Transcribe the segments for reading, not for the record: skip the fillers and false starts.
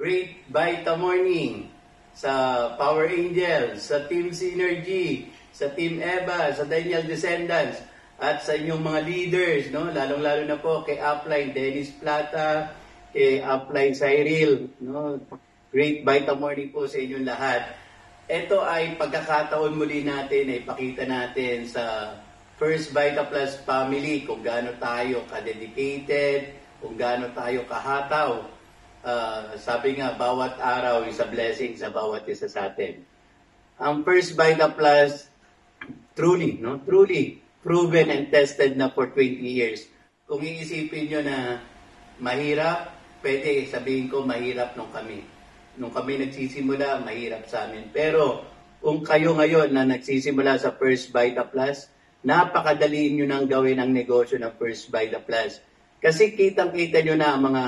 Great Vita Morning, sa Power Angels, sa Team Synergy, sa Team Eva, sa Daniel Descendants, at sa inyong mga leaders, no? Lalong-lalo na po kay Upline Dennis Plata, kay Upline Cyril, no? Great Vita Morning po sa inyong lahat. Ito ay pagkakataon muli natin na ipakita natin sa First Vita Plus family kung gaano tayo ka-dedicated, kung gaano tayo kahataw. Sabi nga, bawat araw is a blessing sa bawat isa sa atin. Ang First Vita Plus, truly proven and tested na for 20 years. Kung iisipin nyo na mahirap, pwede sabihin ko mahirap nung kami. Nung kami nagsisimula, mahirap sa amin. Pero kung kayo ngayon na nagsisimula sa First Vita Plus, napakadali nyo nang gawin ang negosyo ng First Vita Plus. Kasi kitang-kita nyo na ang mga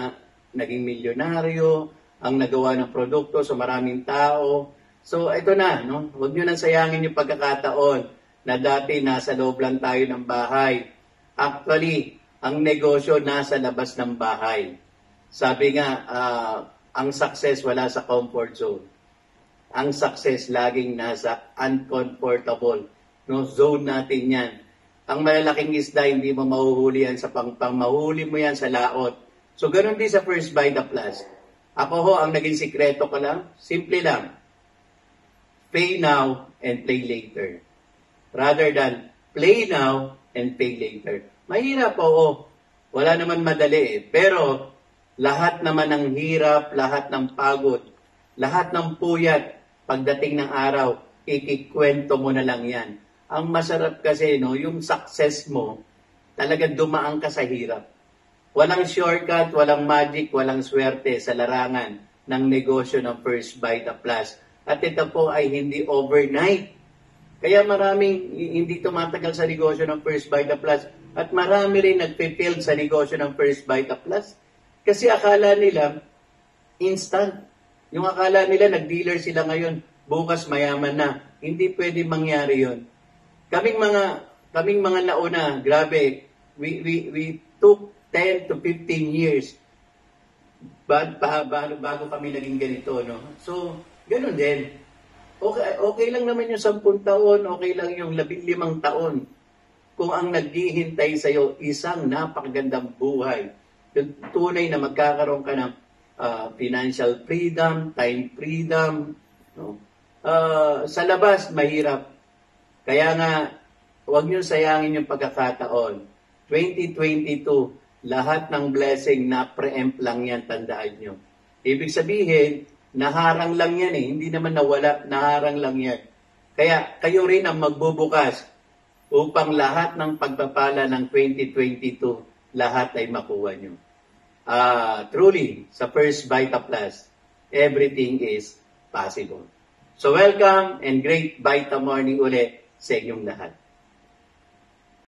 naging milyonaryo, ang nagawa ng produkto sa maraming tao. So ito na, no? Huwag nyo nang sayangin yung pagkakataon na dati nasa loob lang tayo ng bahay. Actually, ang negosyo nasa labas ng bahay. Sabi nga, ang success wala sa comfort zone. Ang success laging nasa uncomfortable, no, zone natin yan. Ang malalaking isda, hindi mo mahuhuli yan sa pangpang, mahuli mo yan sa laot. So, ganun din sa First Vita Plus. Ako ho, ang naging sikreto ko lang, simple lang. Pay now and play later. Rather than play now and pay later. Mahirap po, wala naman madali eh. Pero, lahat naman ng hirap, lahat ng pagod, lahat ng puyat, pagdating ng araw, ikikwento mo na lang yan. Ang masarap kasi, no, yung success mo, talagang dumaan ka sa hirap. Walang shortcut, walang magic, walang swerte sa larangan ng negosyo ng First Vita Plus. At ito po ay hindi overnight. Kaya maraming hindi tumatagal sa negosyo ng First Vita Plus at marami rin nagpe-fail sa negosyo ng First Vita Plus. Kasi akala nila, instant. Yung akala nila, nag-dealer sila ngayon, bukas mayaman na. Hindi pwede mangyari yon. Kaming mga nauna, grabe, we took 10 to 15 years bago kami naging ganito, no? So, ganun din. Okay lang naman yung 10 taon, okay lang yung 15 taon. Kung ang naghihintay sa'yo, isang napakagandang buhay, yung tunay na magkakaroon ka ng financial freedom, time freedom. No? Sa labas, mahirap. Kaya nga, huwag niyo sayangin yung pagkakataon. 2022, lahat ng blessing na preempt lang yan, tandaan nyo. Ibig sabihin, naharang lang yan eh. Hindi naman nawala, naharang lang yan. Kaya kayo rin ang magbubukas upang lahat ng pagpapala ng 2022, lahat ay makuha nyo. Truly, sa First Vita Plus, everything is possible. So welcome and great Vita Morning ulit sa inyong lahat.